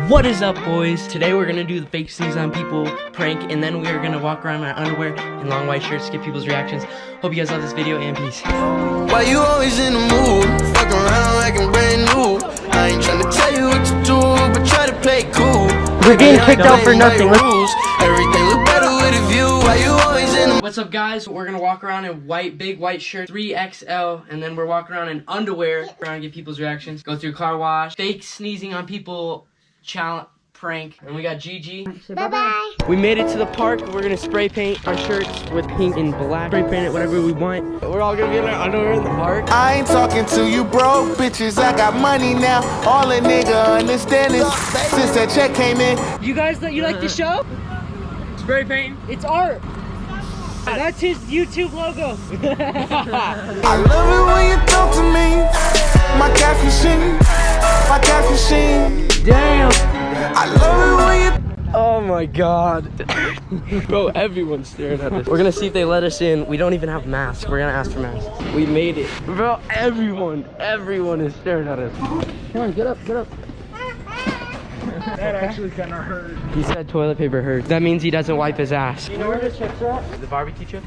What is up, boys? Today we're gonna do the fake sneeze on people prank, and then we're gonna walk around in our underwear and long white shirts, get people's reactions. Hope you guys love this video, and peace. Why you always in the mood? Fuck around like I'm brand new. I ain't tryna tell you what to do, but try to play cool. We're getting kicked out for nothing. Everything look better with a view. Why you always in the... What's up, guys? We're gonna walk around in big white shirts, 3XL, and then we're walking around in underwear, trying to get people's reactions. Go through car wash, fake sneezing on people, challenge, prank, and we got Gigi. Bye-bye. We made it to the park. We're gonna spray paint our shirts with pink and black. Spray paint it whatever we want. We're all gonna be in our underwear in the park. I ain't talking to you broke bitches. I got money now. All a nigga understand is since that check came in. You guys, you like the show? Spray paint. It's art. That's his YouTube logo. I love it when you talk to me. My cash machine. My cash machine. Damn. I love it when you... Oh my god. Bro, everyone's staring at us. We're gonna see if they let us in. We don't even have masks. We're gonna ask for masks. We made it. Bro, everyone is staring at us. Come on, get up, get up. That actually kind of hurt. He said toilet paper hurts. That means he doesn't wipe his ass. You know where the chips are at? The barbecue chips?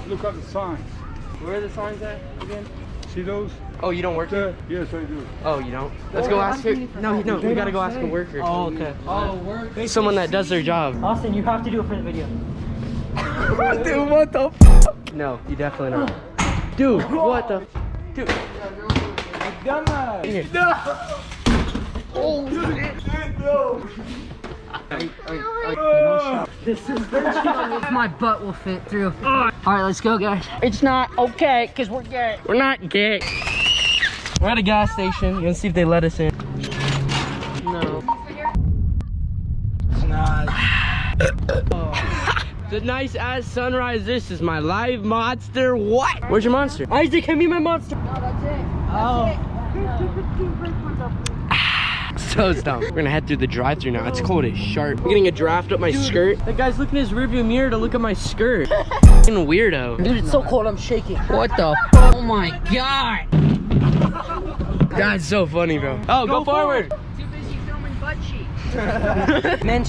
Look at the signs. Where are the signs at again? See those? Oh, you don't work here? Yes, I do. Oh, you don't? Let's go ask her. No, we gotta go ask a worker. Oh, okay. Oh, work. Someone that does their job. Austin, you have to do it for the video. Dude, what the f? No, you definitely not. Dude, what the f? Dude. Dumbass. No. Oh, shit, no. This is my butt will fit through. Alright, let's go, guys. It's not okay, because we're gay. We're not gay. We're at a gas station. You gonna see if they let us in. No. It's not. The nice ass sunrise. This is my live monster. What? Where's your monster? Isaac, hand me my monster. No, that's it. Oh. So dumb. We're gonna head through the drive-thru now. It's cold as sharp. I'm getting a draft up my skirt. That guy's looking in his rearview mirror to look at my skirt. Fucking weirdo. Dude, it's so cold, I'm shaking. What the f? Oh my god. That's so funny, bro. Oh, go forward. Too busy filming butt cheeks.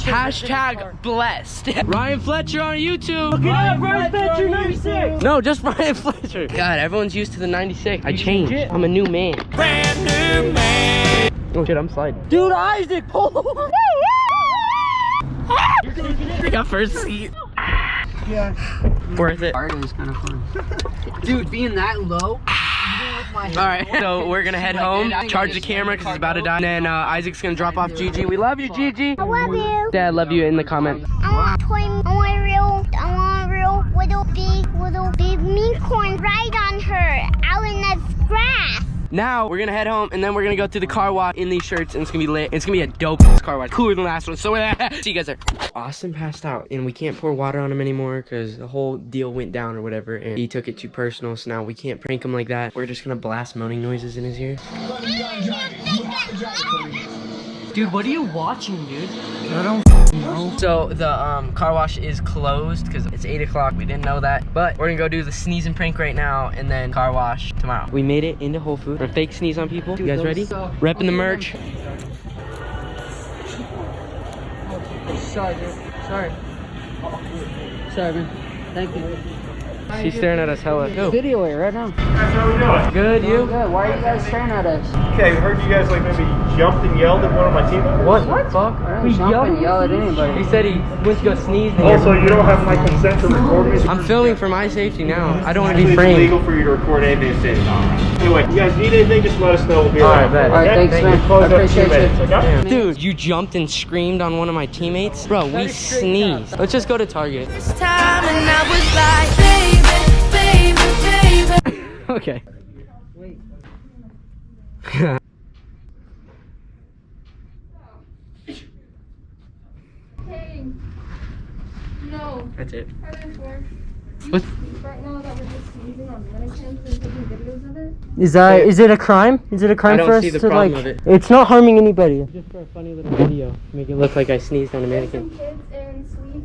Hashtag blessed. Ryan Fletcher on YouTube. Look it up, Ryan Fletcher 96. No, just Ryan Fletcher. God, everyone's used to the 96. I changed. I'm a new man. Brand new man. Oh shit, I'm sliding. Dude, Isaac, pull. I got first seat. Yeah. Worth it. Art is kind of fun. Dude, being that low. Alright, so we're gonna head home, charge the camera because it's about to die, and then Isaac's gonna drop off Gigi. We love you, Gigi. I love you. Dad, love you in the comment. I want a real little big unicorn right on her out in the grass. Now we're gonna head home, and then we're gonna go through the car wash in these shirts, and it's gonna be lit. It's gonna be a dope car wash, cooler than the last one. So see you guys there. Austin passed out, and we can't pour water on him anymore because the whole deal went down or whatever, and he took it too personal. So now we can't prank him like that. We're just gonna blast moaning noises in his ear. Dude, what are you watching, dude? I don't know. So the car wash is closed because it's 8 o'clock. We didn't know that, but we're gonna go do the sneezing prank right now, and then car wash tomorrow. We made it into Whole Foods. We're gonna fake sneeze on people. You guys ready? Repping the merch. Sorry, dude. Sorry. Sorry, man. Thank you. She's staring at us hella. Go. Video it right now. Guys, how we doing? Good, you? Good. Why are you guys staring at us? Okay, I heard you guys like maybe jumped and yelled at one of my teammates. What the fuck? We jump and yell at anybody. He said he went to go sneeze. Also, you don't have my consent to record me. I'm filming for my safety now. I don't want to Actually, be it's framed. illegal for you to record anything that's in. Anyway, you guys need anything, just let us know. We'll be All right, around. bet. All right, thanks, man. Close I up in 2 appreciate you. minutes, okay? Dude, you jumped and screamed on one of my teammates? Bro, we sneezed. Let's just go to Target. This time and I was like, baby, baby, baby. Okay. Wait. Hey. No. That's it. Are there four? What? Right now that we're just sneezing on mannequins and taking videos of it. Is it a crime? Is it a crime I don't for us see the to problem like? of it. It's not harming anybody. Just for a funny little video. Make it look like I sneezed on a There's mannequin. some kids in Sweet.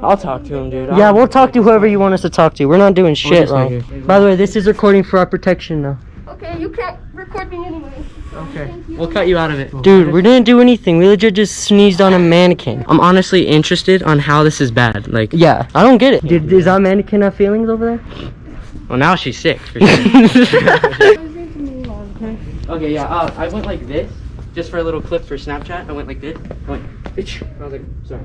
I'll talk to him, dude. Yeah, we'll talk to whoever you want us to talk to. We're not doing shit just wrong. like By the way, this is recording for our protection now. Okay, you can't record me anyway. So Okay, we'll cut you out of it. Dude, we didn't do anything. We legit just sneezed on a mannequin. I'm honestly interested on how this is bad. Like, Yeah, I don't get it. Dude, does that mannequin have feelings over there? well, now she's sick. For sure. Okay, yeah. I went like this just for a little clip for Snapchat. I went like this. I went, bitch. I was like, sorry.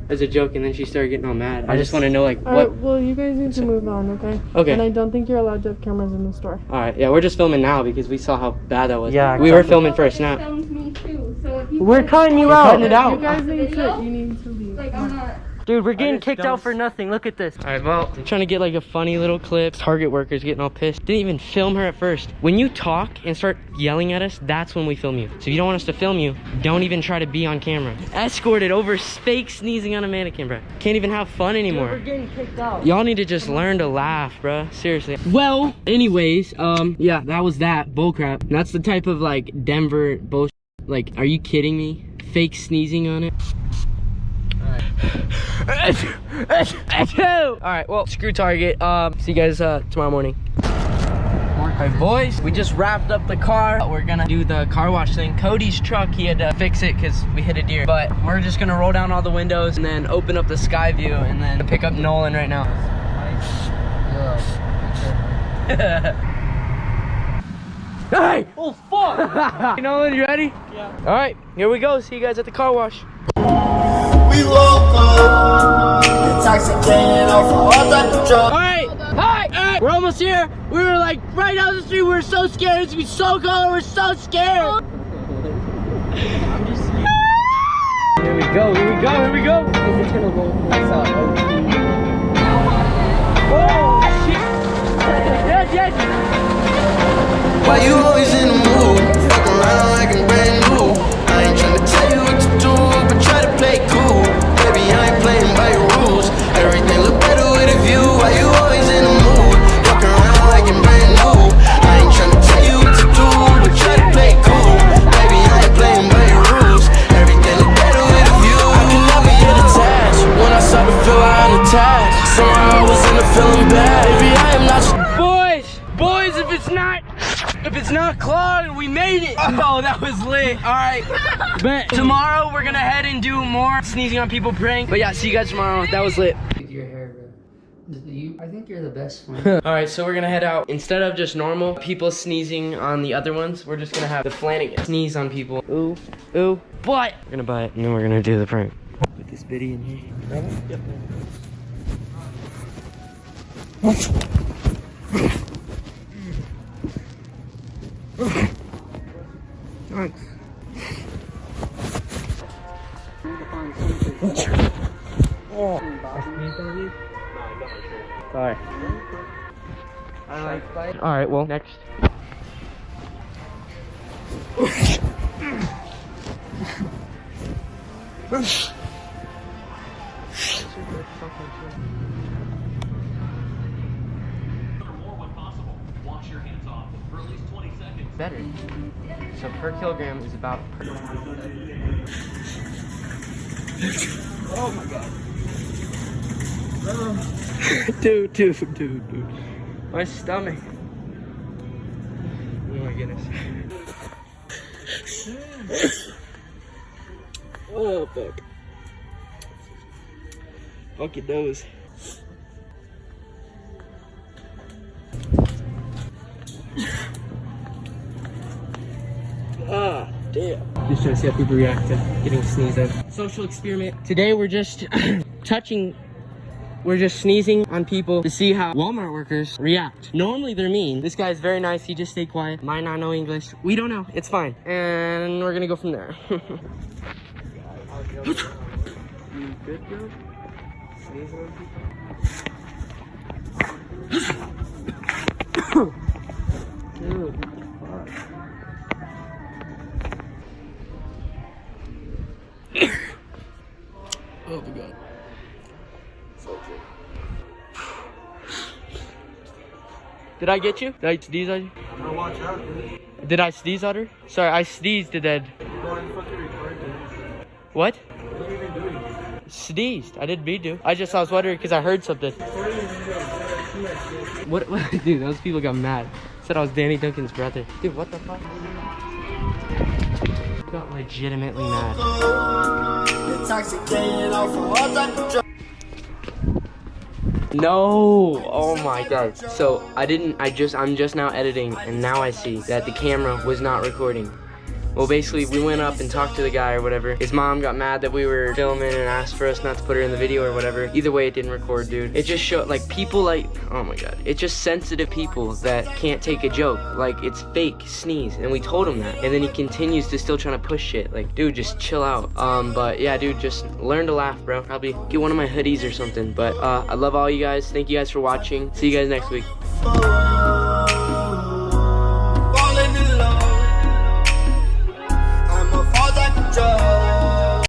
As a joke, and then she started getting all mad. I just want to know, like, what. Alright, well, you guys need to move on, okay? Okay. And I don't think you're allowed to have cameras in the store. All right, yeah, we're just filming now because we saw how bad that was. Yeah, we were filming for a snap. Me too. So if you We're cutting you We're out. cutting it out. You guys need to, you need to leave. like, I'm not. Dude, we're getting just kicked don't- out for nothing. Look at this. All right, well, I'm trying to get like a funny little clip. Target workers getting all pissed. Didn't even film her at first. When you talk and start yelling at us, that's when we film you. So if you don't want us to film you, don't even try to be on camera. Escorted over fake sneezing on a mannequin, bro. Can't even have fun anymore. We're getting kicked out. Y'all need to just learn to laugh, bro. Seriously. Well, anyways, yeah, that was that bullcrap. That's the type of like Denver bullshit. Like, are you kidding me? Fake sneezing on it. All right, well, screw Target. See you guys tomorrow morning. Alright, boys, we just wrapped up the car. We're gonna do the car wash thing. Cody's truck, he had to fix it because we hit a deer. But we're just gonna roll down all the windows and then open up the sky view and then pick up Nolan right now. Hey! Oh, fuck! Nolan, you ready? Yeah. All right, here we go. See you guys at the car wash. We woke up, intoxicated off of all type of drugs. All right, hi, we're almost here. We were like right down the street. We were so scared. It's gonna be so cold. We're so scared. Here we go. Here we go. Here we go. It's gonna roll. Oh shit! Yes, yes. Why you always in the mood? Fuck around like I'm brand new. I ain't tryna tell you what to do, but try to play cool. Baby, I ain't playing by your rules. Everything look better with a view. Why you always in the mood? Fuck around like I'm brand new. I ain't tryna tell you what to do, but try to play cool. Baby, I ain't playing by your rules. Everything look better with a view. I can never get attached. When I start to feel I'm attached, somehow I was in the feeling bad. Baby, I am not. Boys, if it's not Claude, we made it. Oh, that was lit. All right. But tomorrow we're gonna head and do more sneezing on people prank. But yeah, see you guys tomorrow. That was lit. Your hair, bro. I think you're the best one. All right, so we're gonna head out. Instead of just normal people sneezing on the other ones, we're just gonna have the Flanagan sneeze on people. Ooh, ooh. But we're gonna buy it and then we're gonna do the prank. Put this bitty in here. Yep. Thanks. Sorry. All right, well, next. Better. So per kilogram is about oh my god. Dude. My stomach. Oh my goodness. Oh fuck. Fucking nose. Ah, damn. Just trying to see how people react to getting sneezed at. Social experiment. Today we're just we're just sneezing on people to see how Walmart workers react. Normally they're mean. This guy's very nice. He just stayed quiet. Might not know English. We don't know. It's fine. And we're gonna go from there. You good, bro? Sneezing on people? Dude. Oh my god. So good. Did I get you? Did I sneeze on you? Oh, watch out, dude. Did I sneeze on her? Sorry, I sneezed and then. What? What are you even doing? Sneezed. I didn't mean to. I was wondering because I heard something. What? Dude, those people got mad. Said I was Danny Duncan's brother. Dude, what the fuck? got legitimately mad. No! Oh my god. So I'm just now editing, and now I see that the camera was not recording. Well, basically, we went up and talked to the guy or whatever. His mom got mad that we were filming and asked for us not to put her in the video or whatever. Either way, it didn't record, dude. It just showed, like, people like, oh my god. It's just sensitive people that can't take a joke. Like, it's fake, sneeze. And we told him that. And then he continues to still trying to push shit. Like, dude, just chill out. But yeah, dude, just learn to laugh, bro. Probably get one of my hoodies or something. But I love all you guys. Thank you guys for watching. See you guys next week.